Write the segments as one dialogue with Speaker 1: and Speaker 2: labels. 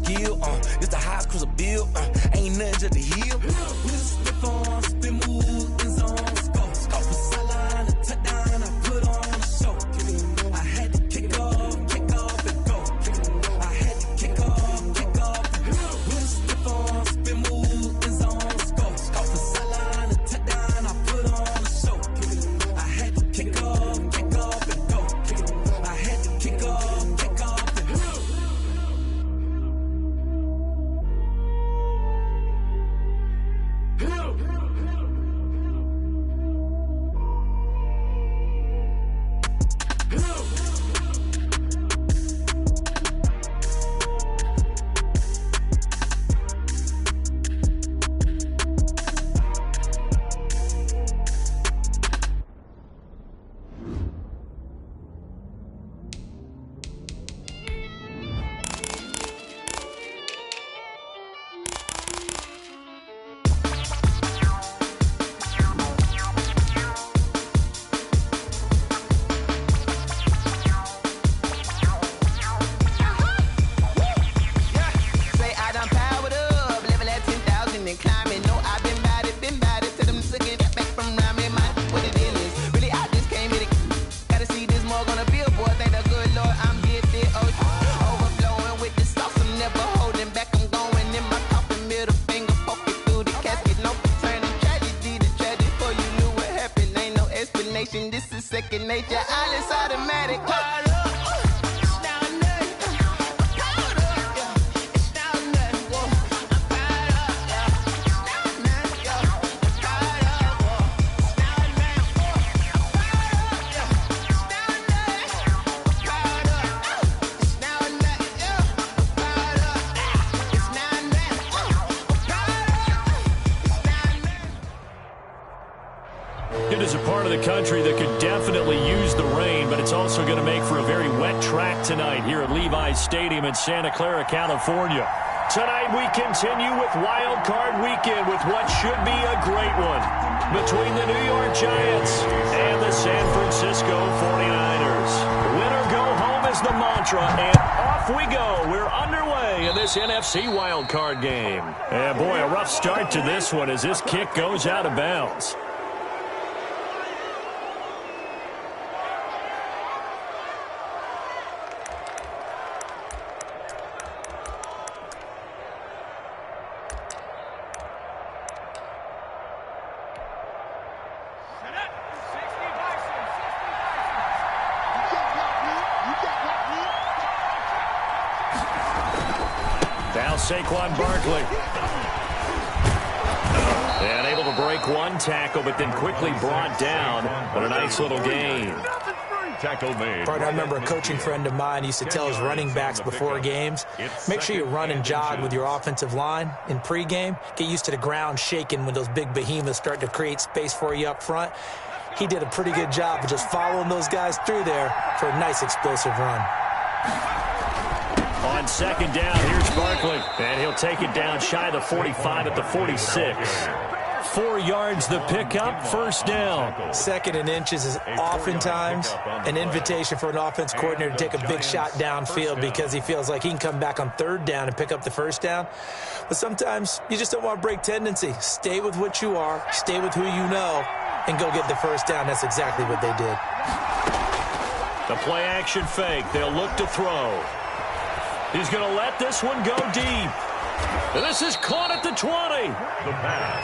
Speaker 1: skill. It's the highest cruise a bill. Ain't nothing just to heal. We just slip on, spin move, in zone, scope. Scope for sideline, a touchdown, I put on a show. I had to kick off and go. I had to kick off and go. We just slip on, spin move, in zone, scope. Scope for sideline, a touchdown, I put on a show. I had to kick off and go. I had to kick off and go.
Speaker 2: This is second nature, all is automatic.
Speaker 3: It is a part of the country that could definitely use the rain, but it's also going to make for a very wet track tonight here at Levi's Stadium in Santa Clara, California. Tonight we continue with Wild Card Weekend with what should be a great one between the New York Giants and the San Francisco 49ers. Win or go home is the mantra, and off we go. We're underway in this NFC Wild Card game. And boy, a rough start to this one as this kick goes out of bounds. Now Saquon Barkley. And able to break one tackle, but then quickly brought down. But a nice little gain.
Speaker 4: Tackle made.
Speaker 5: I remember a coaching friend of mine used to tell his running backs before games, make sure you run and jog with your offensive line in pregame. Get used to the ground shaking when those big behemoths start to create space for you up front. He did a pretty good job of just following those guys through there for a nice explosive run.
Speaker 3: On second down, here's Barkley. And he'll take it down shy of the 45 at the 46. 4 yards the pickup, first down.
Speaker 5: Second and inches is oftentimes an invitation for an offense coordinator to take a big shot downfield because he feels like he can come back on third down and pick up the first down. But sometimes you just don't want to break tendency. Stay with what you are, stay with who you know, and go get the first down. That's exactly what they did.
Speaker 3: The play action fake. They'll look to throw. He's going to let this one go deep. And this is caught at the 20.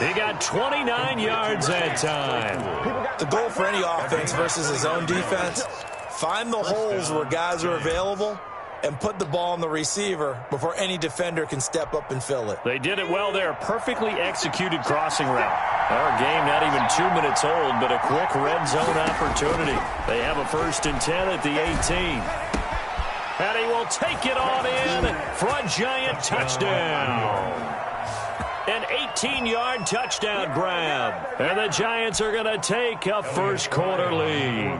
Speaker 3: He got 29 yards that time.
Speaker 5: The goal for any offense versus his own defense, find the holes where guys are available and put the ball on the receiver before any defender can step up and fill it.
Speaker 3: They did it well there. Perfectly executed crossing route. Our game not even 2 minutes old, but a quick red zone opportunity. They have a 1st and 10 at the 18. And he will take it on in for a Giant touchdown. An 18-yard touchdown grab. And the Giants are going to take a first quarter lead.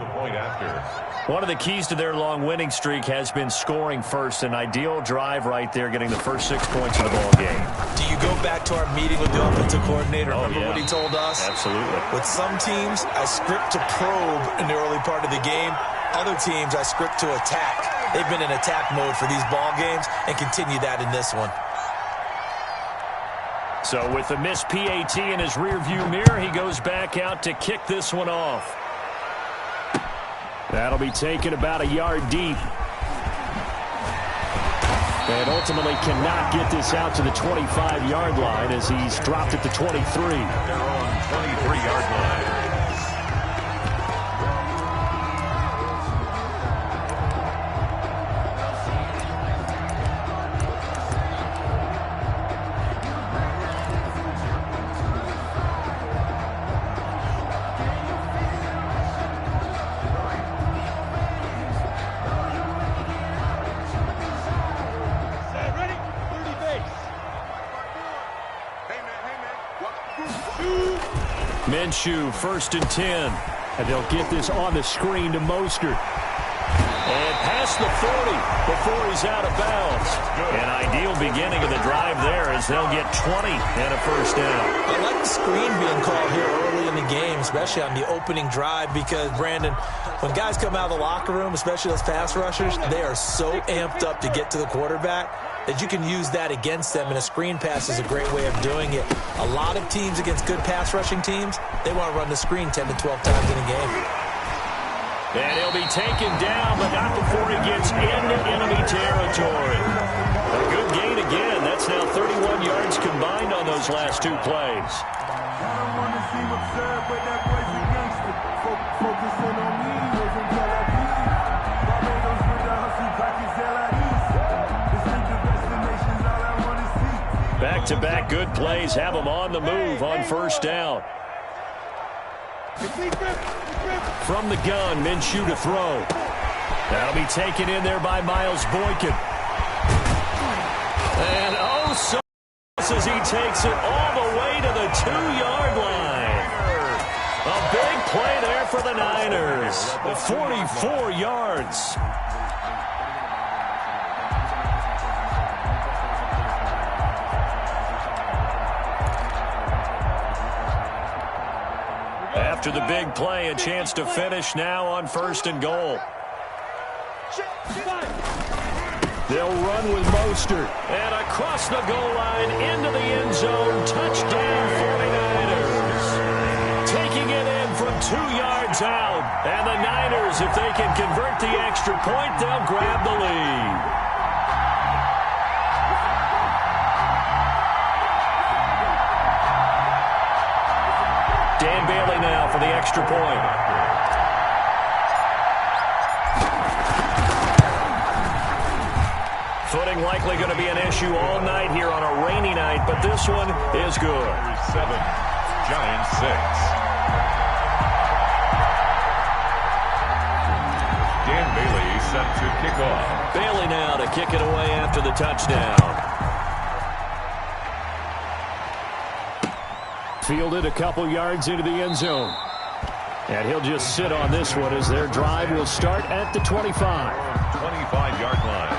Speaker 3: One of the keys to their long winning streak has been scoring first. An ideal drive right there, getting the first 6 points of the ball game.
Speaker 5: Do you go back to our meeting with the offensive coordinator? Remember what he told us?
Speaker 3: Absolutely.
Speaker 5: With some teams, I script to probe in the early part of the game. Other teams, I script to attack. They've been in attack mode for these ball games and continue that in this one.
Speaker 3: So with the missed PAT in his rearview mirror, he goes back out to kick this one off. That'll be taken about a yard deep. And ultimately cannot get this out to the 25-yard line as he's dropped at the 23.
Speaker 4: They're on 23-yard line.
Speaker 3: Minshew, 1st and 10. And they'll get this on the screen to Mostert. And past the 40 before he's out of bounds. An ideal beginning of the drive there as they'll get 20 and a first down.
Speaker 5: I like the screen being called here early in the game, especially on the opening drive, because, Brandon, when guys come out of the locker room, especially those pass rushers, they are so amped up to get to the quarterback that you can use that against them, and a screen pass is a great way of doing it. A lot of teams against good pass rushing teams, they want to run the screen 10 to 12 times in a game.
Speaker 3: And he'll be taken down, but not before he gets into enemy territory. A good gain again. That's now 31 yards combined on those last two plays. Back-to-back good plays have him on the move on first down. From the gun, Minshew to throw. That'll be taken in there by Miles Boykin. And oh, so as he takes it all the way to the 2-yard line. A big play there for the Niners. 44 yards. After the big play, a chance to finish now on 1st and goal. They'll run with Mostert. And across the goal line into the end zone. Touchdown 49ers. Taking it in from 2 yards out. And the Niners, if they can convert the extra point, they'll grab the lead. Dan Bailey now for the extra point. Footing likely going to be an issue all night here on a rainy night, but this one is good.
Speaker 4: 7, Giants 6. Dan Bailey set to kick off.
Speaker 3: Bailey now to kick it away after the touchdown. Fielded a couple yards into the end zone. And he'll just sit on this one as their drive will start at the 25.
Speaker 4: 25-yard line.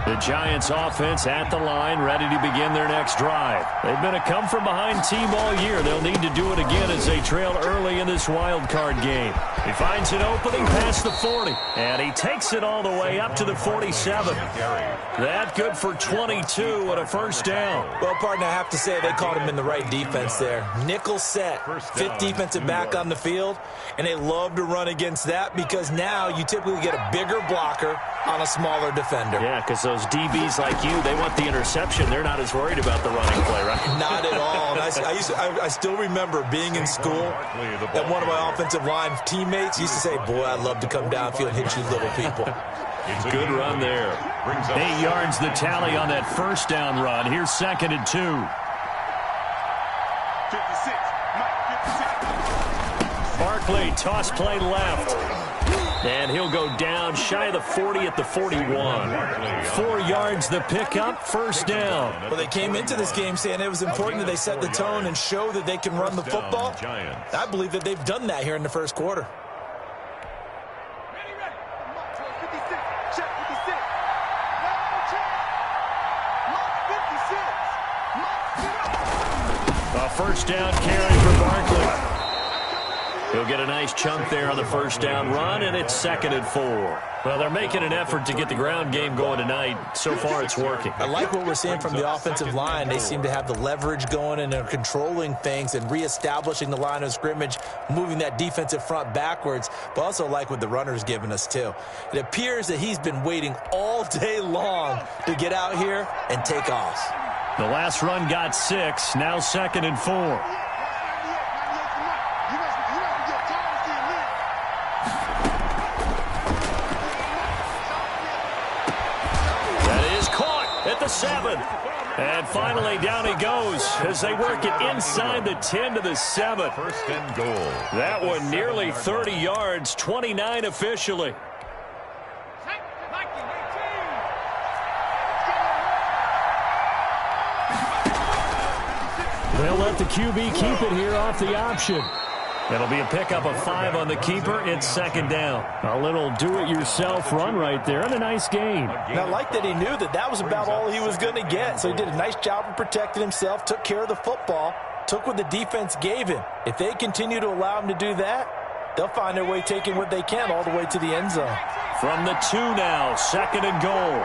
Speaker 3: The Giants offense at the line, ready to begin their next drive. They've been a come-from-behind team all year. They'll need to do it again as they trail early in this wild card game. He finds an opening past the 40, and he takes it all the way up to the 47. That good for 22 and a first down.
Speaker 5: Well, partner, I have to say they called him in the right defense there. Nickel set, 5th defensive back on the field, and they love to run against that because now you typically get a bigger blocker on a smaller defender.
Speaker 3: Yeah, because those DBs like you, they want the interception. They're not as worried about the running play, right?
Speaker 5: Not at all. And I still remember being in school that one of my offensive line teammates used to say, boy, I'd love to come downfield and hit you little people.
Speaker 3: It's a good run there. 8 yards the tally on that first down run. Here's 2nd and 2.
Speaker 2: 56.
Speaker 3: Barkley, toss play left. And he'll go down shy of the 40 at the 41. 4 yards the pickup, first down.
Speaker 5: Well, they came into this game saying it was important that they set the tone and show that they can run the football. I believe that they've done that here in the first quarter.
Speaker 3: A first down carry for Barkley. He'll get a nice chunk there on the first down run, and it's 2nd and 4. Well, they're making an effort to get the ground game going tonight. So far, it's working.
Speaker 5: I like what we're seeing from the offensive line. They seem to have the leverage going, and they're controlling things and reestablishing the line of scrimmage, moving that defensive front backwards, but also like what the runner's giving us, too. It appears that he's been waiting all day long to get out here and take off.
Speaker 3: The last run got 6, now 2nd and 4. At the 7. And finally down he goes as they work it inside the 10 to the 7.
Speaker 4: First and goal.
Speaker 3: That one nearly 30 yards, 29 officially. They'll let the QB keep it here off the option. It'll be a pickup of 5 on the keeper. It's 2nd down. A little do-it-yourself run right there and a nice game.
Speaker 5: And I like that he knew that that was about all he was going to get. So he did a nice job of protecting himself, took care of the football, took what the defense gave him. If they continue to allow him to do that, they'll find their way taking what they can all the way to the end zone.
Speaker 3: From the 2 now, 2nd and goal.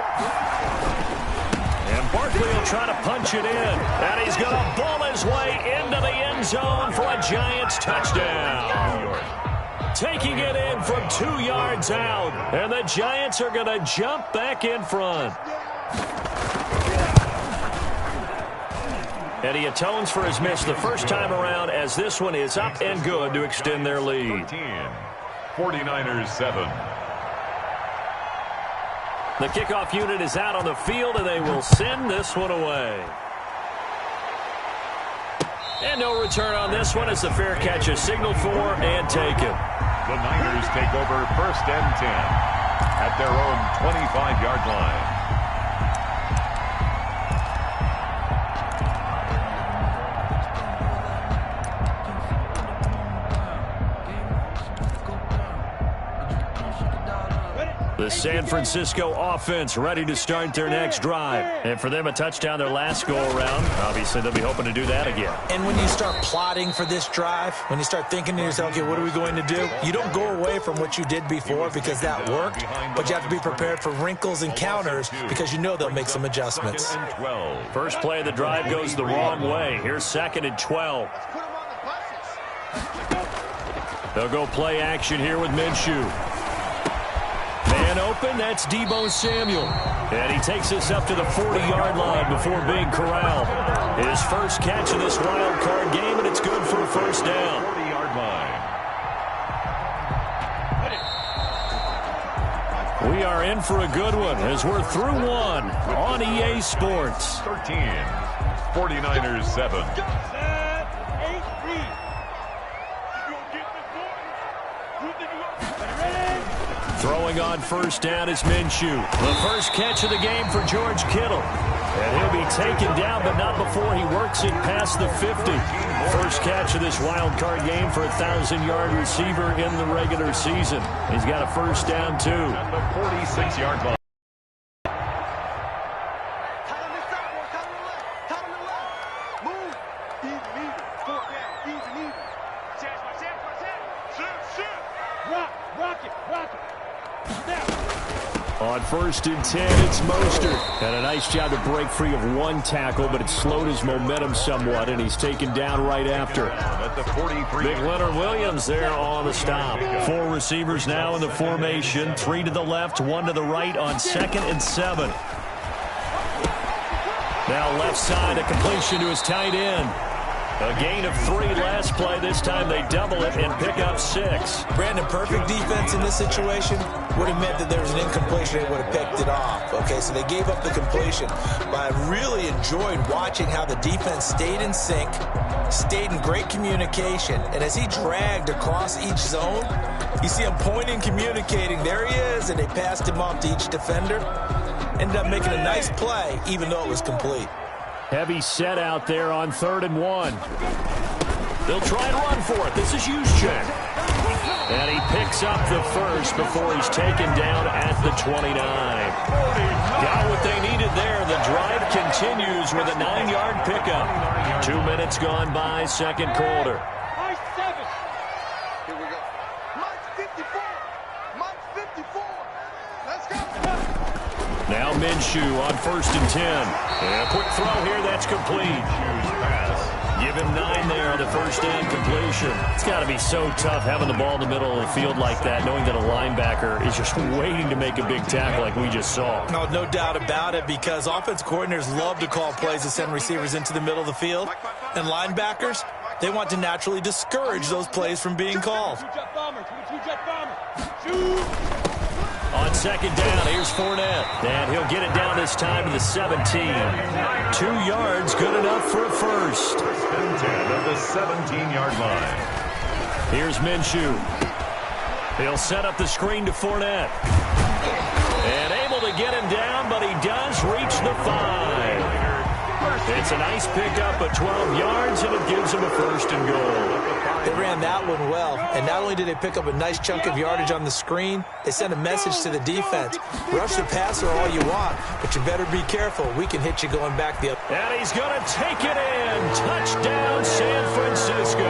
Speaker 3: And Barkley will try to punch it in. And he's going to ball his way into the end zone for a Giants touchdown. Taking it in from 2 yards out. And the Giants are going to jump back in front. And he atones for his miss the first time around as this one is up and good to extend their lead.
Speaker 4: 49ers 7.
Speaker 3: The kickoff unit is out on the field, and they will send this one away. And no return on this one as the fair catch is signaled for and taken.
Speaker 4: The Niners take over 1st and 10 at their own 25-yard line.
Speaker 3: The San Francisco offense ready to start their next drive. And for them, a touchdown their last go-around. Obviously, they'll be hoping to do that again.
Speaker 5: And when you start plotting for this drive, when you start thinking to yourself, okay, what are we going to do? You don't go away from what you did before because that worked, but you have to be prepared for wrinkles and counters because you know they'll make some adjustments.
Speaker 3: First play of the drive goes the wrong way. Here's 2nd and 12. They'll go play action here with Minshew. Man open, that's Deebo Samuel. And he takes us up to the 40-yard line before being corralled. His first catch of this wild card game, and it's good for a first down.
Speaker 4: 40-yard line.
Speaker 3: We are in for a good one as we're through one on EA Sports.
Speaker 4: 13. 49ers 7.
Speaker 3: Throwing on first down is Minshew. The first catch of the game for George Kittle. And he'll be taken down, but not before he works it past the 50. First catch of this wild card game for a 1,000-yard receiver in the regular season. He's got a first down, too.
Speaker 4: At the 46-yard line.
Speaker 3: On 1st and 10, it's Mostert. And a nice job to break free of one tackle, but it slowed his momentum somewhat, and he's taken down right after.
Speaker 4: At the 43.
Speaker 3: Big Leonard Williams there on the stop. 4 receivers now in the formation. 3 to the left, 1 to the right on 2nd and 7. Now left side, a completion to his tight end. A gain of 3 last play. This time they double it and pick up 6.
Speaker 5: Brandon, perfect defense in this situation would have meant that there was an incompletion. They would have picked it off. Okay, so they gave up the completion. But I really enjoyed watching how the defense stayed in sync, stayed in great communication. And as he dragged across each zone, you see him pointing, communicating. There he is, and they passed him off to each defender. Ended up making a nice play, even though it was complete.
Speaker 3: Heavy set out there on 3rd and 1. They'll try and run for it. This is Juszczyk. And he picks up the first before he's taken down at the 29. Down with they needed there. The drive continues with a 9-yard pickup. 2 minutes gone by, second quarter.
Speaker 2: Here we go. Mike's 54. Mike's 54. Let's go.
Speaker 3: Now Minshew on 1st and 10. And a quick throw here, that's complete. Give him 9 there on the first down completion. It's got to be so tough having the ball in the middle of the field like that, knowing that a linebacker is just waiting to make a big tackle like we just saw.
Speaker 5: No doubt about it, because offense coordinators love to call plays to send receivers into the middle of the field. And linebackers, they want to naturally discourage those plays from being called.
Speaker 3: On second down, here's Fournette. And he'll get it down this time to the 17. 2 yards, good enough for a first.
Speaker 4: 10 at the 17-yard line.
Speaker 3: Here's Minshew. He'll set up the screen to Fournette. And able to get him down, but he does reach the 5. It's a nice pickup of 12 yards, and it gives him a first and goal.
Speaker 5: They ran that one well, and not only did they pick up a nice chunk of yardage on the screen, they sent a message to the defense. Rush the passer all you want, but you better be careful. We can hit you going back the other.
Speaker 3: And he's going to take it in. Touchdown, San Francisco.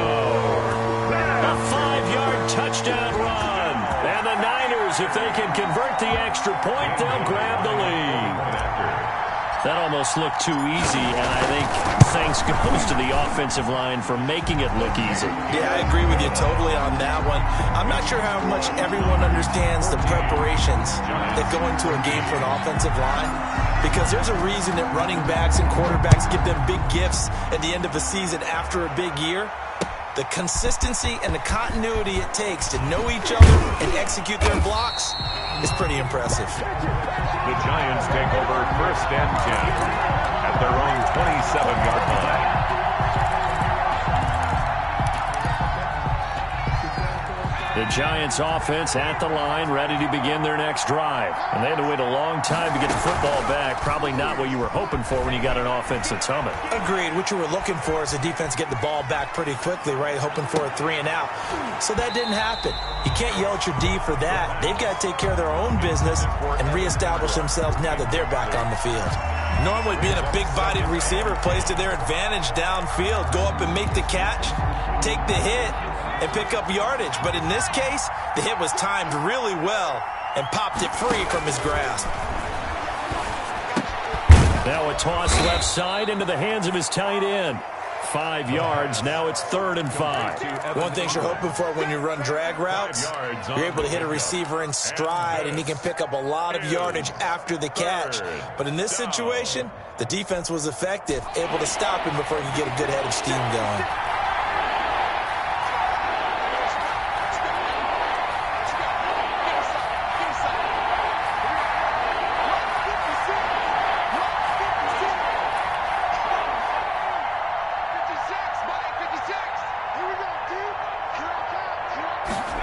Speaker 3: A 5-yard touchdown run. And the Niners, if they can convert the extra point, they'll grab the lead. That almost looked too easy, and I think thanks goes to the offensive line for making it look easy.
Speaker 5: Yeah, I agree with you totally on that one. I'm not sure how much everyone understands the preparations that go into a game for an offensive line, because there's a reason that running backs and quarterbacks give them big gifts at the end of a season after a big year. The consistency and the continuity it takes to know each other and execute their blocks is pretty impressive.
Speaker 4: The Giants take over 1st and 10 at their own 27-yard line.
Speaker 3: The Giants offense at the line, ready to begin their next drive. And they had to wait a long time to get the football back. Probably not what you were hoping for when you got an offense that's humming.
Speaker 5: Agreed. What you were looking for is the defense get the ball back pretty quickly, right? Hoping for a 3 and out. So that didn't happen. You can't yell at your D for that. They've got to take care of their own business and reestablish themselves now that they're back on the field. Normally being a big-bodied receiver plays to their advantage downfield. Go up and make the catch, take the hit, and pick up yardage. But in this case, the hit was timed really well and popped it free from his grasp.
Speaker 3: Now a toss left side into the hands of his tight end. 5 yards. Now it's 3rd and 5.
Speaker 5: One thing you're hoping for when you run drag routes, you're able to hit a receiver in stride, and he can pick up a lot of yardage after the catch. But in this situation, the defense was effective, able to stop him before he could get a good head of steam going.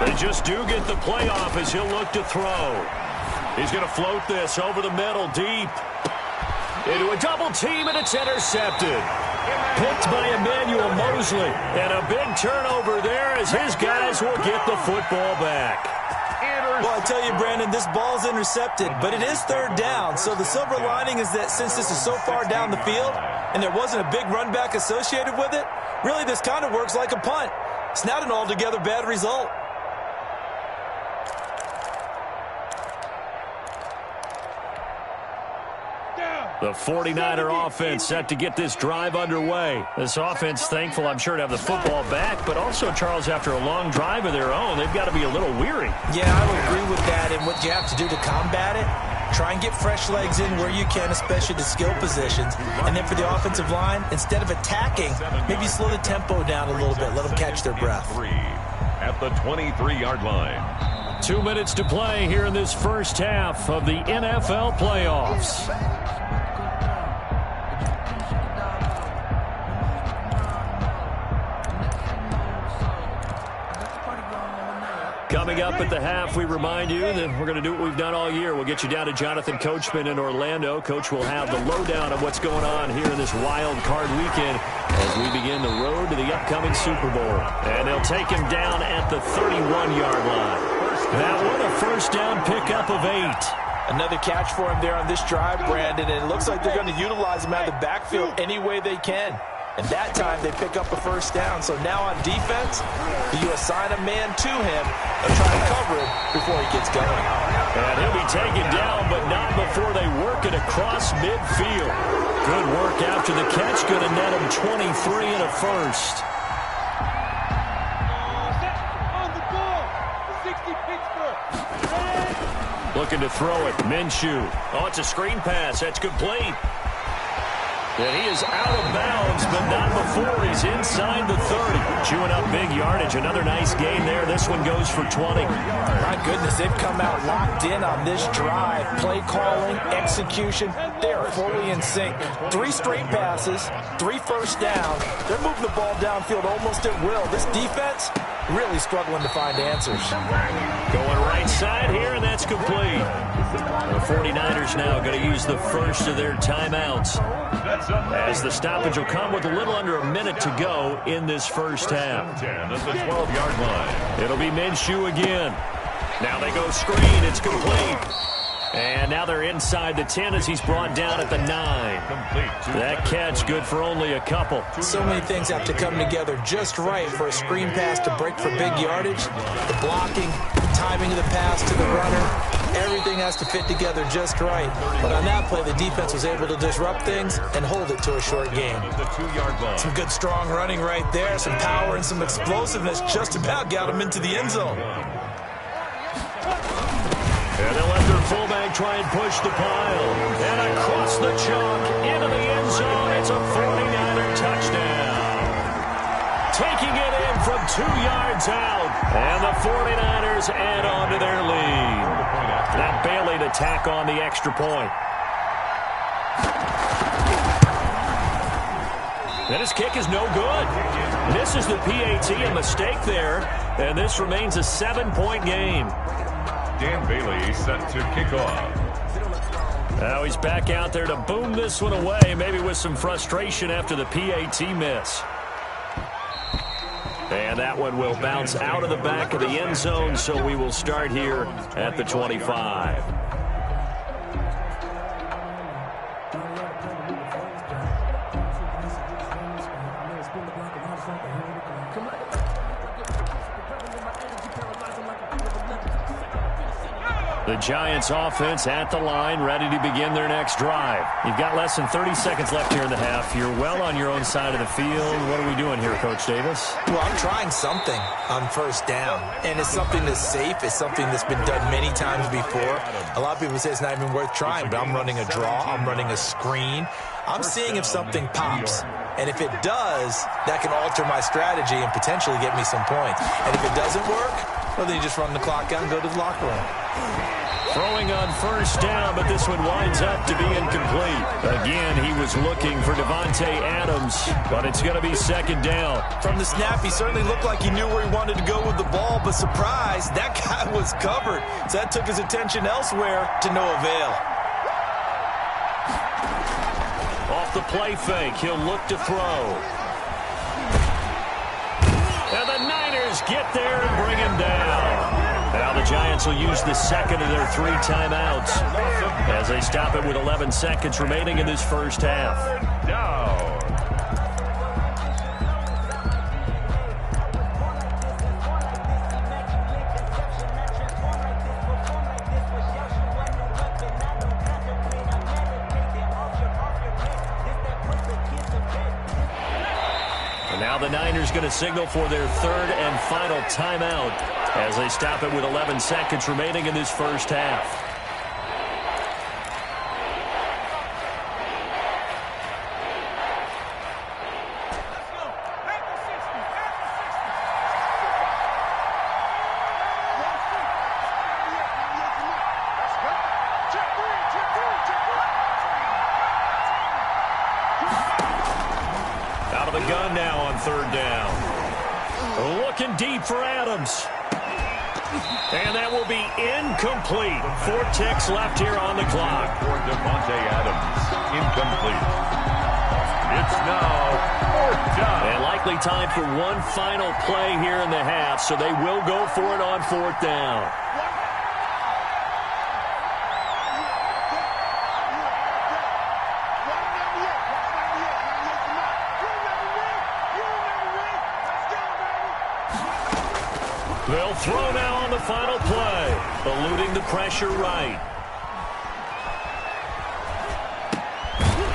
Speaker 3: They just do get the playoff as he'll look to throw. He's going to float this over the middle, deep. Into a double team, and it's intercepted. Picked by Emmanuel Mosley. And a big turnover there as his guys will get the football back.
Speaker 5: Well, I tell you, Brandon, this ball's intercepted, but it is 3rd down. So the silver lining is that since this is so far down the field and there wasn't a big run back associated with it, really this kind of works like a punt. It's not an altogether bad result.
Speaker 3: The 49er offense set to get this drive underway. This offense thankful, I'm sure, to have the football back, but also, Charles, after a long drive of their own, they've got to be a little weary.
Speaker 5: Yeah, I would agree with that, and what you have to do to combat it, try and get fresh legs in where you can, especially the skill positions. And then for the offensive line, instead of attacking, maybe slow the tempo down a little bit, let them catch their breath.
Speaker 4: At the 23-yard line.
Speaker 3: 2 minutes to play here in this first half of the NFL playoffs. Coming up at the half, we remind you that we're going to do what we've done all year. We'll get you down to Jonathan Coachman in Orlando. Coach will have the lowdown of what's going on here in this wild card weekend as we begin the road to the upcoming Super Bowl. And they'll take him down at the 31-yard line. That one, a first down pickup of 8.
Speaker 5: Another catch for him there on this drive, Brandon, and it looks like they're going to utilize him out of the backfield any way they can. And that time they pick up a first down. So now on defense, you assign a man to him and try to cover him before he gets going.
Speaker 3: And he'll be taken down, but not before they work it across midfield. Good work after the catch. Going to net him 23 and a first. Looking to throw it. Minshew. Oh, it's a screen pass. That's complete. And he is out of bounds, but not before he's inside the 30. Chewing up big yardage. Another nice gain there. This one goes for 20.
Speaker 5: My goodness, they've come out locked in on this drive. Play calling, execution, they are fully in sync. 3 straight passes, 3 first down. They're moving the ball downfield almost at will. This defense really struggling to find answers.
Speaker 3: Going right side here, and that's complete. The 49ers now going to use the first of their timeouts, as the stoppage will come with a little under a minute to go in this first half.
Speaker 4: 10 at the 12-yard line.
Speaker 3: It'll be Minshew again. Now they go screen. It's complete. And now they're inside the 10 as he's brought down at the 9. That catch good for only a couple.
Speaker 5: So many things have to come together just right for a screen pass to break for big yardage. The blocking, timing of the pass to the runner, everything has to fit together just right. But on that play, the defense was able to disrupt things and hold it to a short game. Some good strong running right there, some power and some explosiveness just about got him into the end zone.
Speaker 3: And they'll let their fullback try and push the pile. And across the chalk, into the end zone. It's a 49er touchdown. Taking it in from 2 yards out. And the 49ers add on to their lead. Now Bailey to tack on the extra point. And his kick is no good. Misses the PAT, a mistake there. And this remains a 7-point game.
Speaker 4: Dan Bailey set to kick off.
Speaker 3: Now he's back out there to boom this one away, maybe with some frustration after the PAT miss. And that one will bounce out of the back of the end zone, so we will start here at the 25. The Giants offense at the line, ready to begin their next drive. You've got less than 30 seconds left here in the half. You're well on your own side of the field. What are we doing here, Coach Davis?
Speaker 5: Well, I'm trying something on first down, and it's something that's safe. It's something that's been done many times before. A lot of people say it's not even worth trying, but I'm running a draw. I'm running a screen. I'm seeing if something pops. And if it does, that can alter my strategy and potentially get me some points. And if it doesn't work, well, then you just run the clock out and go to the locker room.
Speaker 3: Throwing on first down, but this one winds up to be incomplete. Again, he was looking for Devontae Adams, but it's going to be second down.
Speaker 5: From the snap, he certainly looked like he knew where he wanted to go with the ball, but surprise, that guy was covered. So that took his attention elsewhere to no avail.
Speaker 3: Off the play fake, he'll look to throw. And the Niners get there and bring him down. Now the Giants will use the second of their 3 timeouts as they stop it with 11 seconds remaining in this first half. And now the Niners going to signal for their 3rd and final timeout as they stop it with 11 seconds remaining in this first half. Out of the gun now on 3rd down. Looking deep for Adams. And that will be incomplete. 4 ticks left here on the clock.
Speaker 4: For Devontae Adams, incomplete. It's now 4th down.
Speaker 3: And likely time for one final play here in the half, so they will go for it on 4th down. They'll throw now on the final play, eluding the pressure right.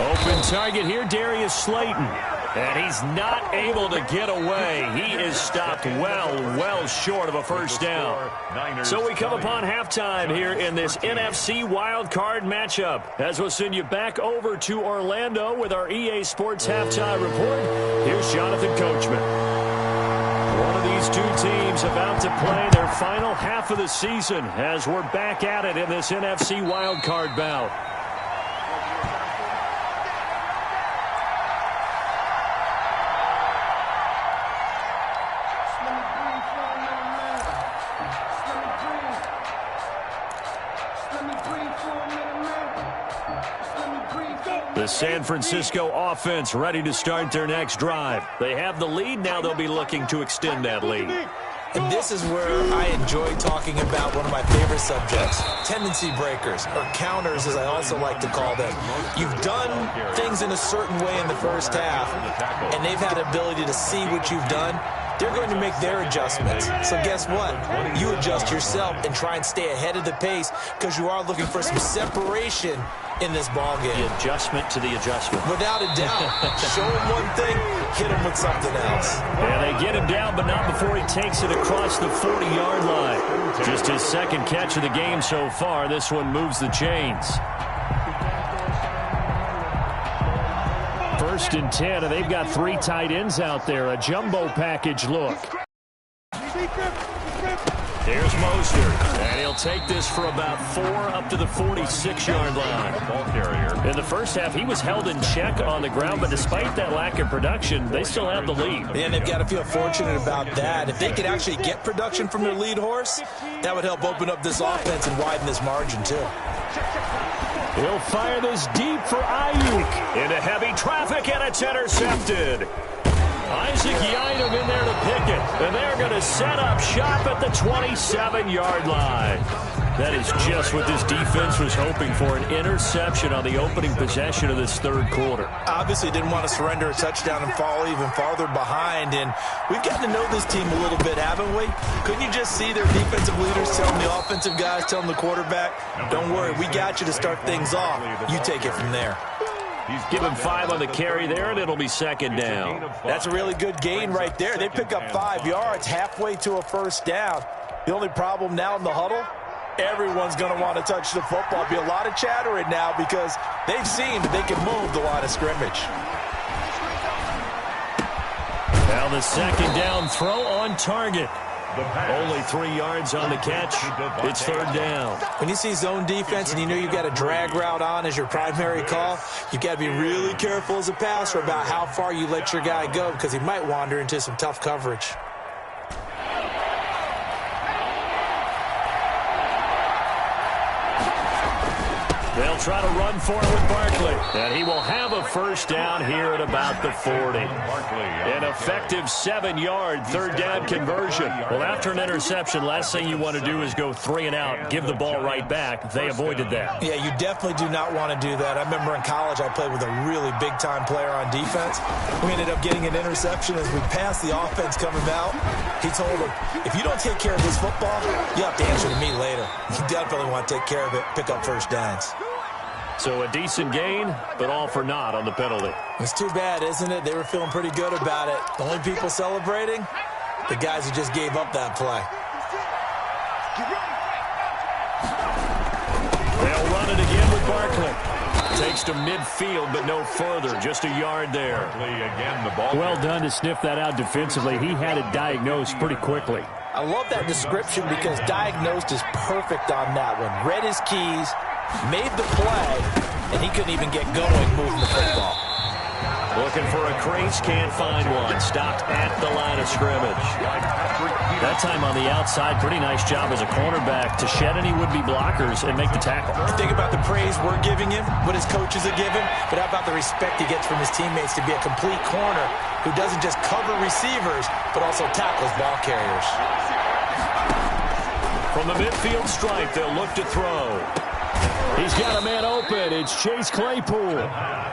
Speaker 3: Open target here, Darius Slayton. And he's not able to get away. He is stopped well short of a first down. So we come upon halftime here in this NFC wildcard matchup. As we'll send you back over to Orlando with our EA Sports halftime report, here's Jonathan Coachman. One of these two teams about to play their final half of the season as we're back at it in this NFC wildcard bout. The San Francisco offense ready to start their next drive. They have the lead. Now they'll be looking to extend that lead.
Speaker 5: And this is where I enjoy talking about one of my favorite subjects, tendency breakers, or counters as I also like to call them. You've done things in a certain way in the first half, and they've had the ability to see what you've done. They're going to make their adjustments. So guess what? You adjust yourself and try and stay ahead of the pace because you are looking for some separation in this ball game.
Speaker 3: The adjustment to the adjustment.
Speaker 5: Without a doubt. Show him one thing, hit him with something else.
Speaker 3: And they get him down, but not before he takes it across the 40-yard line. Just his second catch of the game so far. This one moves the chains. 1st and 10, and they've got 3 tight ends out there. A jumbo package look. Here's Mostert, and he'll take this for about 4 up to the 46-yard line. In the first half, he was held in check on the ground, but despite that lack of production, they still have the lead.
Speaker 5: And they've got to feel fortunate about that. If they could actually get production from their lead horse, that would help open up this offense and widen this margin, too.
Speaker 3: He'll fire this deep for Ayuk. Into heavy traffic, and it's intercepted. Isaac Yiadom in there to pick it, and they're going to set up shop at the 27-yard line. That is just what this defense was hoping for, an interception on the opening possession of this third quarter.
Speaker 5: Obviously didn't want to surrender a touchdown and fall even farther behind, and we've gotten to know this team a little bit, haven't we? Couldn't you just see their defensive leaders telling the offensive guys, telling the quarterback, don't worry, we got you to start things off. You take it from there.
Speaker 3: He's given 5 on the carry there, and it'll be 2nd down.
Speaker 5: That's a really good gain right there. They pick up 5 yards halfway to a first down. The only problem now in the huddle, everyone's going to want to touch the football. Be a lot of chatter right now because they've seen that they can move the line of scrimmage.
Speaker 3: Now the 2nd down throw on target. Only 3 yards on the catch. It's 3rd down.
Speaker 5: When you see zone defense and you know you've got a drag route on as your primary call, you've got to be really careful as a passer about how far you let your guy go because he might wander into some tough coverage.
Speaker 3: They'll try to run for it with Barkley. And he will have a first down here at about the 40. An effective 7-yard 3rd down conversion. Well, after an interception, last thing you want to do is go 3 and out, give the ball right back. They avoided that.
Speaker 5: Yeah, you definitely do not want to do that. I remember in college I played with a really big-time player on defense. We ended up getting an interception as we passed the offense coming out. He told him, if you don't take care of this football, you have to answer to me later. You definitely want to take care of it, pick up first downs.
Speaker 3: So a decent gain, but all for naught on the penalty.
Speaker 5: It's too bad, isn't it? They were feeling pretty good about it. The only people celebrating, the guys who just gave up that play.
Speaker 3: They'll run it again with Barkley. Takes to midfield, but no further. Just a yard there. Well done to sniff that out defensively. He had it diagnosed pretty quickly.
Speaker 5: I love that description because diagnosed is perfect on that one. Read his keys, made the play, and he couldn't even get going moving the football.
Speaker 3: Looking for a crease, can't find one. Stopped at the line of scrimmage. That time on the outside, pretty nice job as a cornerback to shed any would-be blockers and make the tackle.
Speaker 5: Think about the praise we're giving him, what his coaches are giving, but how about the respect he gets from his teammates to be a complete corner who doesn't just cover receivers, but also tackles ball carriers.
Speaker 3: From the midfield stripe, they'll look to throw. He's got a man open. It's Chase Claypool.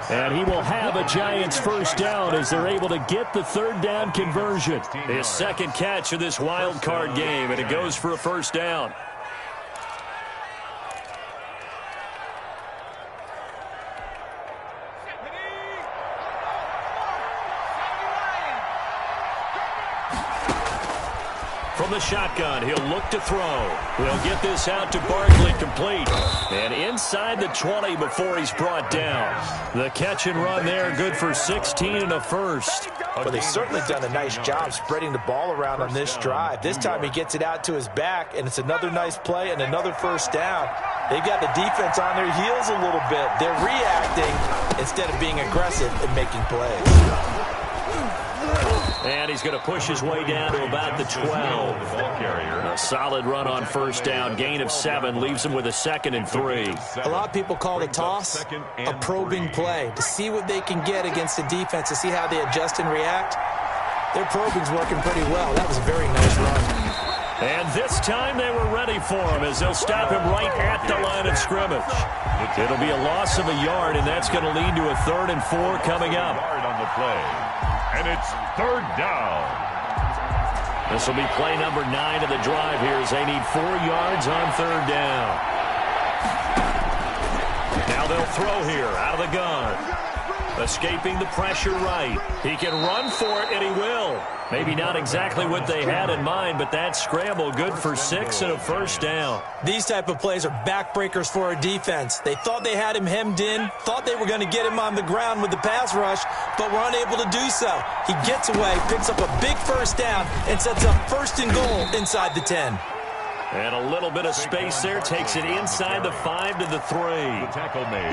Speaker 3: And he will have a Giants first down as they're able to get the third down conversion. His second catch of this wild card game, and it goes for a first down. From the shotgun, he'll look to throw. He'll get this out to Barkley, complete. And inside the 20 before he's brought down. The catch and run there, good for 16 and a first.
Speaker 5: Well, they've certainly done a nice job spreading the ball around on this drive. This time he gets it out to his back, and it's another nice play and another first down. They've got the defense on their heels a little bit. They're reacting instead of being aggressive and making plays.
Speaker 3: And he's going to push his way down to about the 12. A solid run on first down. Gain of 7 leaves him with a 2nd and 3.
Speaker 5: A lot of people call the toss a probing play to see what they can get against the defense, to see how they adjust and react. Their probing's working pretty well. That was a very nice run.
Speaker 3: And this time they were ready for him as they'll stop him right at the line of scrimmage. It'll be a loss of a yard, and that's going to lead to a 3rd and 4 coming up.
Speaker 4: On the play. And it's 3rd down.
Speaker 3: This will be play number 9 of the drive here as they need 4 yards on 3rd down. Now they'll throw here out of the gun. Escaping the pressure right. He can run for it, and he will. Maybe not exactly what they had in mind, but that scramble good for 6 and a first down.
Speaker 5: These type of plays are backbreakers for a defense. They thought they had him hemmed in, thought they were going to get him on the ground with the pass rush, but were unable to do so. He gets away, picks up a big first down, and sets up 1st and goal inside the 10.
Speaker 3: And a little bit of space there, takes it inside the 5 to the 3.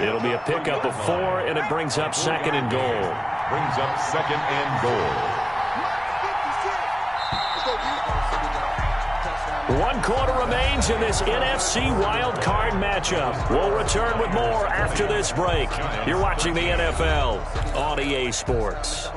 Speaker 3: It'll be a pickup of 4, and it brings up 2nd and goal.
Speaker 4: Brings up 2nd and goal.
Speaker 3: 1 quarter remains in this NFC wild card matchup. We'll return with more after this break. You're watching the NFL on EA Sports.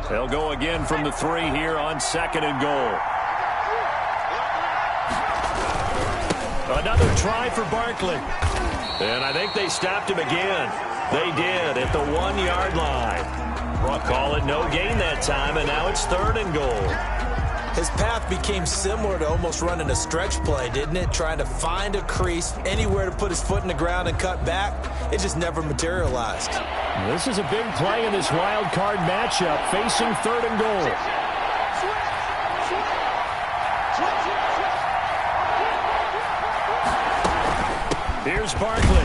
Speaker 3: They'll go again from the 3 here on 2nd and goal. Another try for Barkley. And I think they stopped him again. They did at the 1-yard line. Call it no gain that time, and now it's 3rd and goal.
Speaker 5: His path became similar to almost running a stretch play, didn't it? Trying to find a crease, anywhere to put his foot in the ground and cut back. It just never materialized.
Speaker 3: This is a big play in this wild card matchup, facing 3rd and goal. Here's Barkley.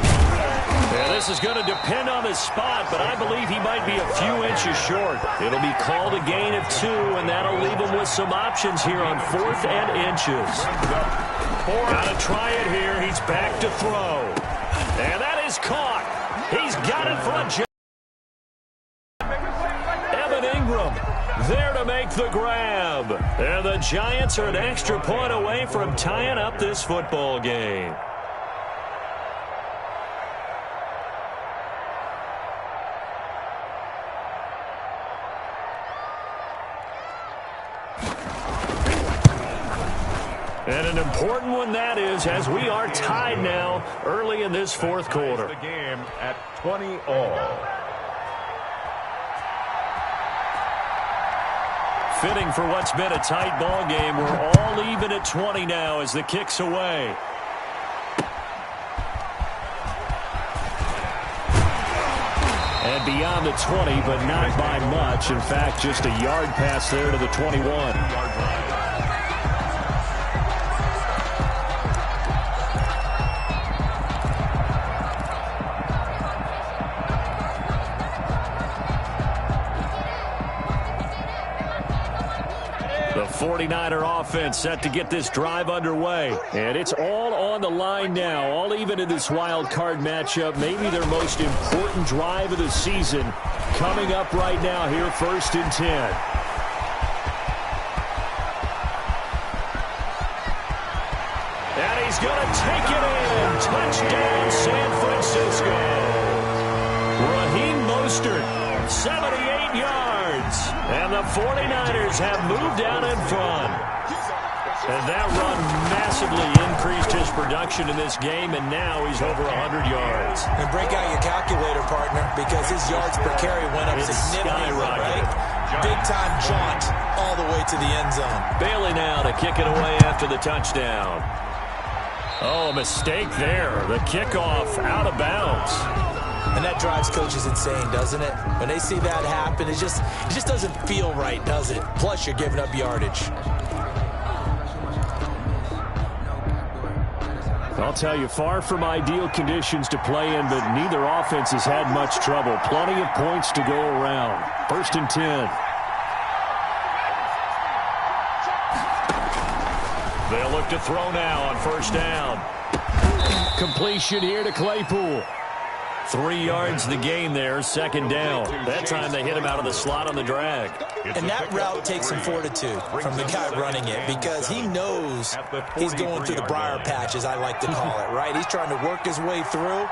Speaker 3: Yeah, this is going to depend on his spot, but I believe he might be a few inches short. It'll be called a gain of 2, and that'll leave him with some options here on 4th and inches. Got to try it here. He's back to throw. And that is caught. He's got it for a jump. Evan Ingram there to make the grab. And the Giants are an extra point away from tying up this football game. And an important one that is, as we are tied now early in this 4th quarter.
Speaker 4: The game at 20 all.
Speaker 3: Fitting for what's been a tight ball game. We're all even at 20 now as the kick's away. And beyond the 20, but not by much. In fact, just a yard pass there to the 21. The 49er offense set to get this drive underway. And it's all on the line now, all even in this wild card matchup. Maybe their most important drive of the season coming up right now here, 1st and 10. And he he's going to take it in. Touchdown, San Francisco. Raheem Mostert, 78 yards. And the 49ers have moved out in front. And that run massively increased his production in this game, and now he's over 100 yards.
Speaker 5: And break out your calculator, partner, because his yards per carry went up significantly, right? Big-time jaunt all the way to the end zone.
Speaker 3: Bailey now to kick it away after the touchdown. Oh, a mistake there. The kickoff out of bounds.
Speaker 5: And that drives coaches insane, doesn't it? When they see that happen, it just doesn't feel right, does it? Plus, you're giving up yardage.
Speaker 3: I'll tell you, far from ideal conditions to play in, but neither offense has had much trouble. Plenty of points to go around. 1st and 10. They'll look to throw now on 1st down. Completion here to Claypool. 3 yards the gain there, 2nd down. That time they hit him out of the slot on the drag.
Speaker 5: And that route takes some fortitude from the guy running it, because he knows he's going through the briar patch, as I like to call it, right? He's trying to work his way through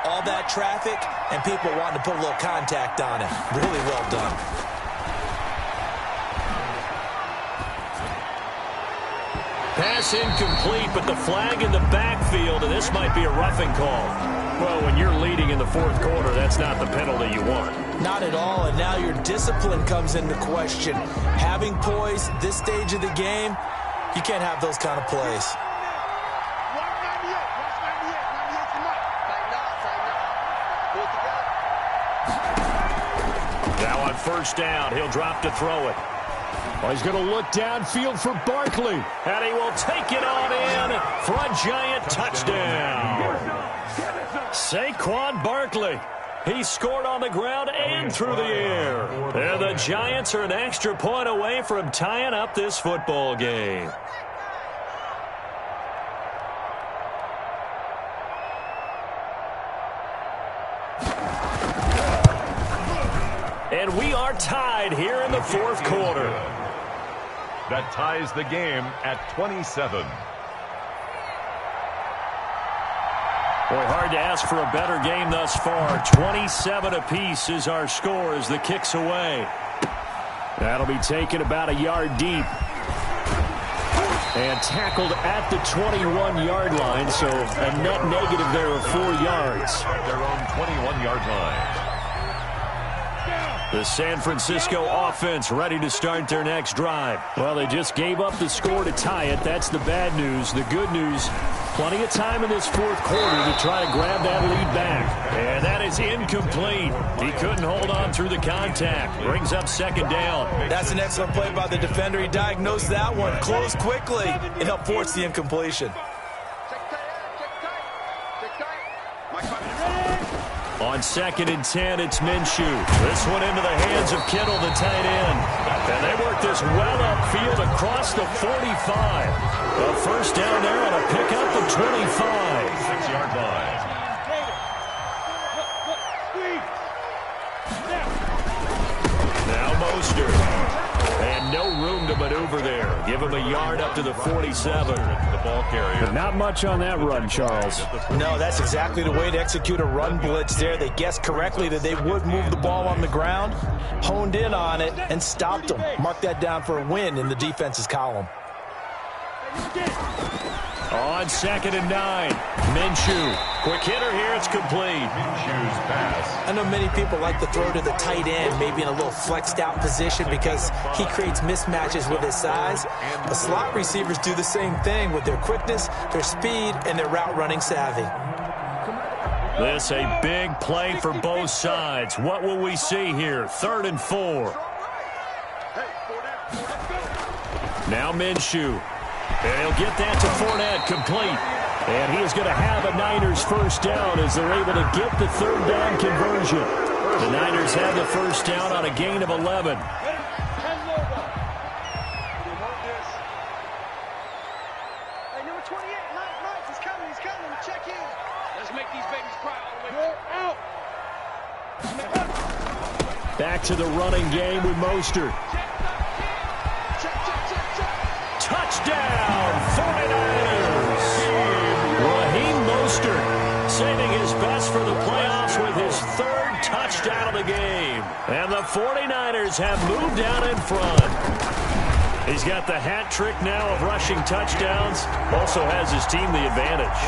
Speaker 5: all that traffic and people wanting to put a little contact on him. Really well done.
Speaker 3: Pass incomplete, but the flag in the backfield, and this might be a roughing call. Well, when you're leading in the 4th quarter, that's not the penalty you want.
Speaker 5: Not at all, and now your discipline comes into question. Having poise this stage of the game, you can't have those kind of plays.
Speaker 3: Now on 1st down, he'll drop to throw it. Well, he's going to look downfield for Barkley, and he will take it on in for a giant touchdown. Saquon Barkley. He scored on the ground and through the air. And the Giants are an extra point away from tying up this football game. And we are tied here in the 4th quarter.
Speaker 4: That ties the game at 27.
Speaker 3: Boy, hard to ask for a better game thus far. 27 apiece is our score as the kick's away. That'll be taken about a yard deep. And tackled at the 21-yard line, so a net negative there of 4 yards.
Speaker 4: Their own 21-yard line.
Speaker 3: The San Francisco offense ready to start their next drive. Well, they just gave up the score to tie it. That's the bad news. The good news, plenty of time in this 4th quarter to try to grab that lead back. And that is incomplete. He couldn't hold on through the contact. Brings up 2nd down.
Speaker 5: That's an excellent play by the defender. He diagnosed that one, closed quickly, and helped force the incompletion.
Speaker 3: On 2nd and 10, it's Minshew. This one into the hands of Kittle, the tight end. And they work this well upfield across the 45. A 1st down there on a pickup of 25.
Speaker 4: 6-yard line.
Speaker 3: Now Mostert. And no room to maneuver there. Give him a yard up to the 47.
Speaker 4: The ball carrier.
Speaker 3: But not much on that run, Charles.
Speaker 5: No, that's exactly the way to execute a run blitz there. They guessed correctly that they would move the ball on the ground, honed in on it, and stopped them. Mark that down for a win in the defense's column.
Speaker 3: On 2nd and 9, Minshew. Quick hitter here, it's complete.
Speaker 4: Minshew's pass.
Speaker 5: I know many people like to throw to the tight end, maybe in a little flexed out position because he creates mismatches with his size. The slot receivers do the same thing with their quickness, their speed, and their route running savvy.
Speaker 3: This a big play for both sides. What will we see here? 3rd and 4. Now Minshew. And he'll get that to Fournette, complete. And he is going to have a Niners 1st down as they're able to get the 3rd down conversion. The Niners have the 1st down on a gain of 11. Back to the running game with Mostert. Touchdown, 49ers! 49ers have moved out in front. He's got the hat trick now of rushing touchdowns. Also has his team the advantage.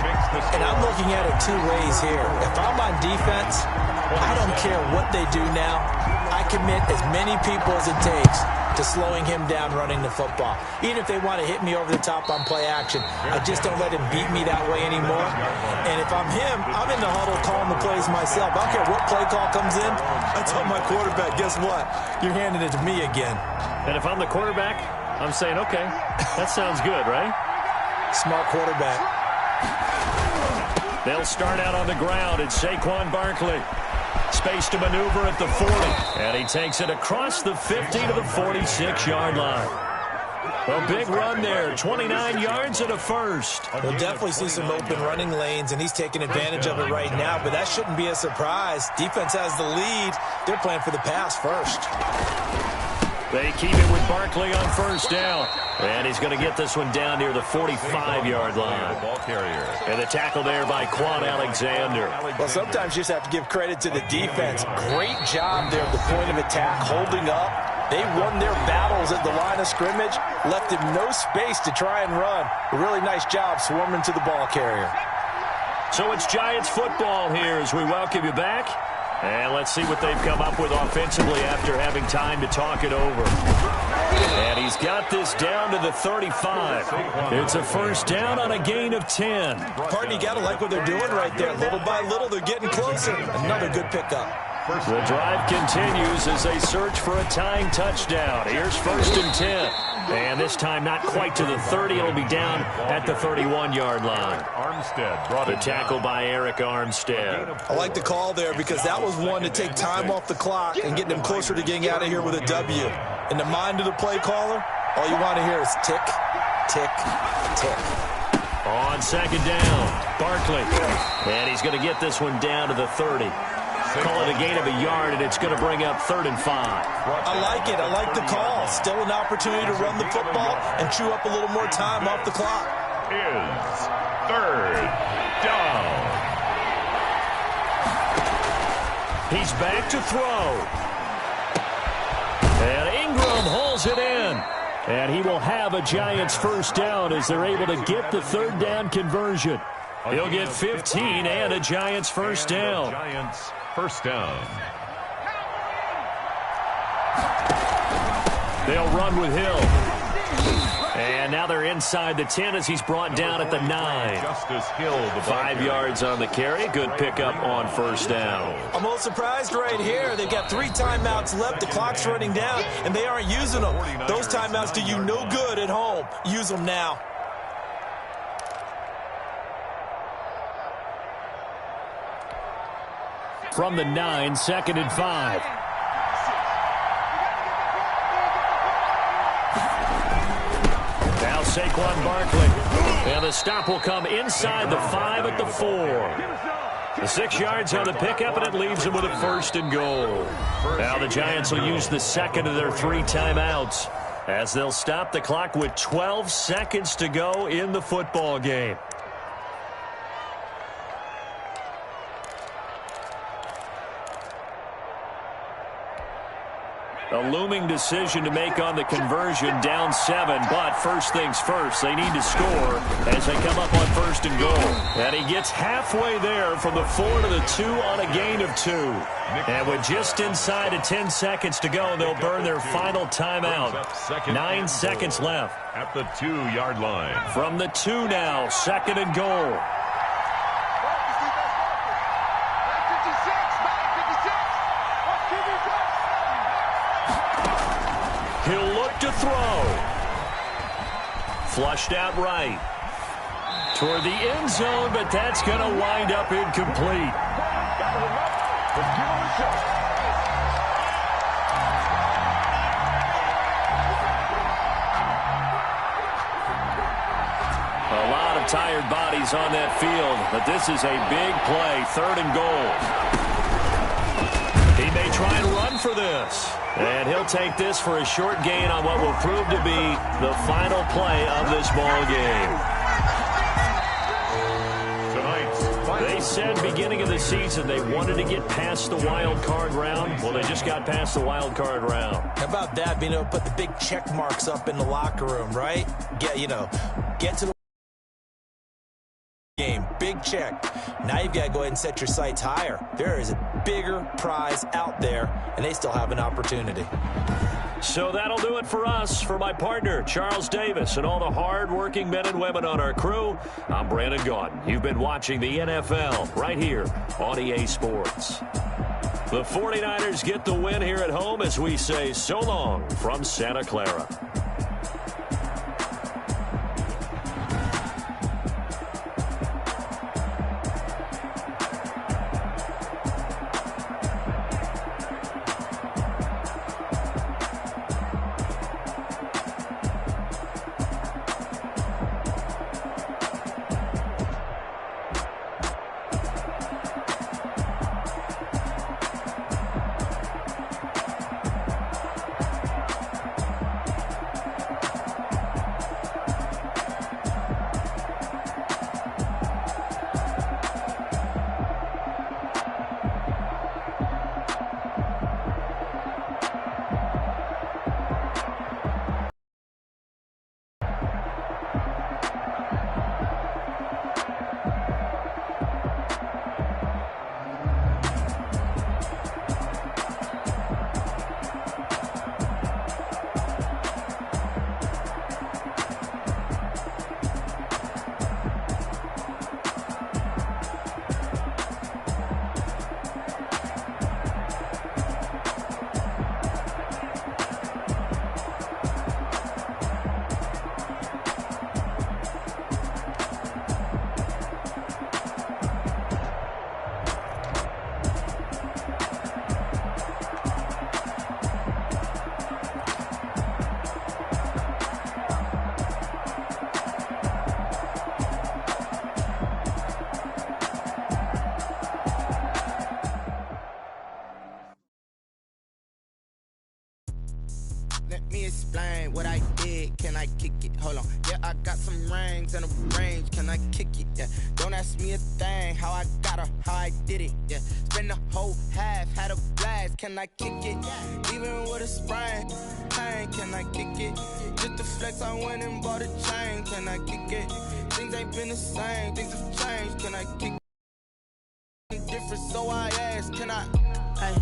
Speaker 5: And I'm looking at it two ways here. If I'm on defense, I don't care what they do now. I commit as many people as it takes to slowing him down running the football. Even if they want to hit me over the top on play action, I just don't let him beat me that way anymore. And if I'm him, I'm in the huddle calling the plays myself. I don't care what play call comes in. I tell my quarterback, guess what? You're handing it to me again.
Speaker 3: And if I'm the quarterback, I'm saying, okay, that sounds good, right?
Speaker 5: Smart quarterback.
Speaker 3: They'll start out on the ground. It's Saquon Barkley. Space to maneuver at the 40. And he takes it across the 50 to the 46-yard line. A big run there, 29 yards and a first.
Speaker 5: We'll definitely see some open running lanes, and he's taking advantage of it right now, but that shouldn't be a surprise. Defense has the lead. They're playing for the pass first.
Speaker 3: They keep it with Barkley on first down. And he's going to get this one down near the 45-yard line. And the tackle there by Quan Alexander.
Speaker 5: Well, sometimes you just have to give credit to the defense. Great job there at the point of attack, holding up. They won their battles at the line of scrimmage, left him no space to try and run. A really nice job swarming to the ball carrier.
Speaker 3: So it's Giants football here as we welcome you back. And let's see what they've come up with offensively after having time to talk it over. And he's got this down to the 35. It's a first down on a gain of 10.
Speaker 5: Pardon, you got to like what they're doing right there. Little by little, they're getting closer. Another good pickup.
Speaker 3: The drive continues as they search for a tying touchdown. Here's first and 10. And this time not quite to the 30. It'll be down at the 31-yard line.
Speaker 4: Armstead brought
Speaker 3: the tackle by Eric Armstead.
Speaker 5: I like the call there because that was one to take time off the clock and get them closer to getting out of here with a W. In the mind of the play caller, all you want to hear is tick, tick, tick.
Speaker 3: On second down, Barkley. And he's going to get this one down to the 30. Call it a gain of a yard, and it's going to bring up 3rd and 5.
Speaker 5: I like it. I like the call. Still an opportunity to run the football and chew up a little more time off the clock.
Speaker 4: Is 3rd down.
Speaker 3: He's back to throw. And Ingram hauls it in. And he will have a Giants first down as they're able to get the 3rd down conversion. He'll get 15 and a Giants first down.
Speaker 4: Giants first down.
Speaker 3: They'll run with Hill. And now they're inside the 10 as he's brought down at the 9.
Speaker 4: Justice Hill, the
Speaker 3: 5 yards on the carry. Good pickup on first down.
Speaker 5: I'm a little surprised right here. They've got 3 timeouts left. The clock's running down, and they aren't using them. Those timeouts do you no good at home. Use them now.
Speaker 3: From the 9, 2nd and 5. Now Saquon Barkley. And the stop will come inside the 5 at the 4. The 6 yards on the pickup, and it leaves them with a 1st and goal. Now the Giants will use the 2nd of their 3 timeouts as they'll stop the clock with 12 seconds to go in the football game. A looming decision to make on the conversion, down 7, but first things first, they need to score as they come up on 1st and goal. And he gets halfway there from the 4 to the 2 on a gain of 2. And with just inside of 10 seconds to go, they'll burn their final timeout. 9 seconds left.
Speaker 4: At the 2-yard line.
Speaker 3: From the 2 now, 2nd and goal. He'll look to throw. Flushed out right. Toward the end zone, but that's going to wind up incomplete. A lot of tired bodies on that field, but this is a big play, 3rd and goal. He may try and run for this. And he'll take this for a short gain on what will prove to be the final play of this ball game.
Speaker 4: Tonight's
Speaker 3: They said beginning of the season they wanted to get past the wild card round. Well, they just got past the wild card round.
Speaker 5: How about that, being able to put the big check marks up in the locker room, right? Get to the game. Big check. Now you've got to go ahead and set your sights higher. There is a bigger prize out there, and they still have an opportunity.
Speaker 3: So that'll do it for us. For my partner, Charles Davis, and all the hard-working men and women on our crew, I'm Brandon Gaudin. You've been watching the NFL right here on EA Sports. The 49ers get the win here at home as we say so long from Santa Clara.
Speaker 6: Let me explain what I did. Can I kick it? Hold on. Yeah, I got some rings and a range. Can I kick it? Yeah. Don't ask me a thing. How I got her, how I did it. Yeah. Spend the whole half, had a blast. Can I kick it? Even with a sprain, pain. Can I kick it? Just to flex, I went and bought a chain. Can I kick it? Things ain't been the same. Things have changed. Can I kick it? Different, so I asked. Can I?
Speaker 7: Hey,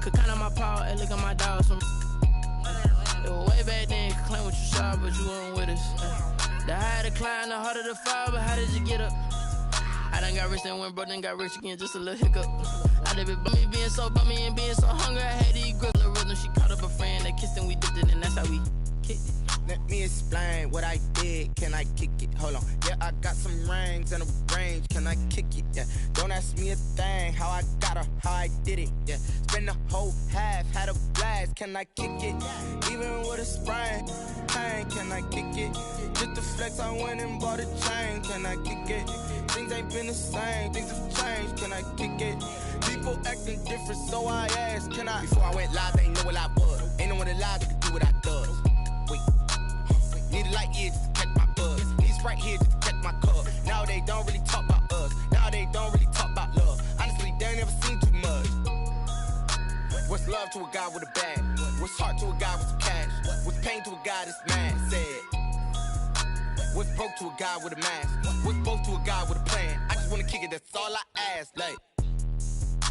Speaker 7: could count on my power and look at my dogs from. It was way back then, could claim what you saw, but you weren't with us. The higher the climb, the harder the fall, but how did you get up? I done got rich and went broke, then got rich again, just a little hiccup. I did it by me being so bummy and being so hungry, I had to eat grip. Little rhythm, she caught up a friend, they kissed and we dipped it, and that's how we kicked it.
Speaker 6: Let me explain what I did. Can I kick it? Hold on. Yeah, I got some rings and a range. Can I kick it? Yeah. Don't ask me a thing. How I got her, how I did it. Yeah. Spend the whole half, had a blast. Can I kick it? Even with a sprain, pain. Can I kick it? Just to flex, I went and bought a chain. Can I kick it? Things ain't been the same. Things have changed. Can I kick it? People acting different, so I asked. Can I? Before I went live, they ain't know what I was. Ain't no one alive that could do what I does. Wait. Need a light here just to catch my buzz. Need Sprite here just to catch my cup. Now they don't really talk about us. Now they don't really talk about love. Honestly, they ain't never seen too much. What's love to a guy with a bag? What's heart to a guy with some cash? What's pain to a guy that's mad? Said. What's broke to a guy with a mask? What's both to a guy with a plan? I just wanna kick it, that's all I ask. Like,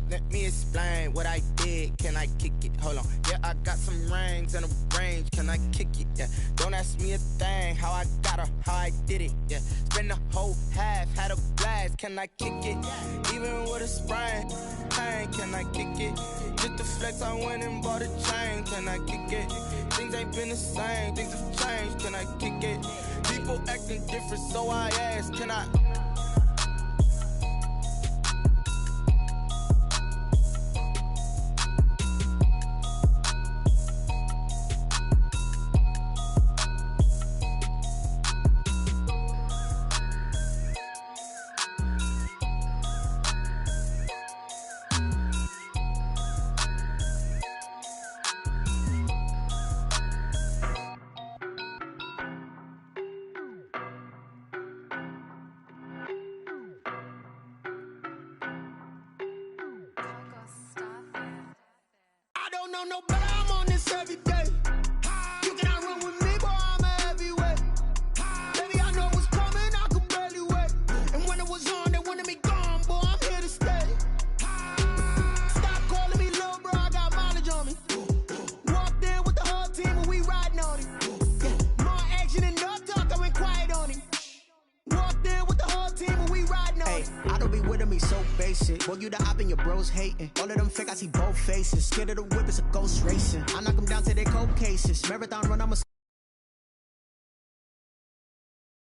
Speaker 6: let me explain what I did. Can I kick it? Hold on. Yeah, I got some rings and a range. Can I kick it? Yeah. Don't ask me a thing. How I got her, how I did it. Yeah. Spend the whole half, had a blast. Can I kick it? Even with a sprain, pain. Can I kick it? Just to flex, I went and bought a chain. Can I kick it? Things ain't been the same. Things have changed. Can I kick it? People acting different, so I asked. Can I?
Speaker 8: don't know better, I'm on this every day. You cannot run with me, boy, I'm a heavyweight. Baby, I know what's coming, I could barely wait. And when it was on, they wanted me gone, boy, I'm here to stay. Stop calling me little bro, I got mileage on me. Walked in with the whole team and we riding on it. Yeah, more action and no talk, I went quiet on it. Walked in with the whole team and we riding on it.
Speaker 6: I don't be with me so basic. Boy, you the op and your bros hating. All of them fake, I see both faces. Scared of the whip, it's a ghost racing. I knock them down to their cold cases. Marathon run, I'm a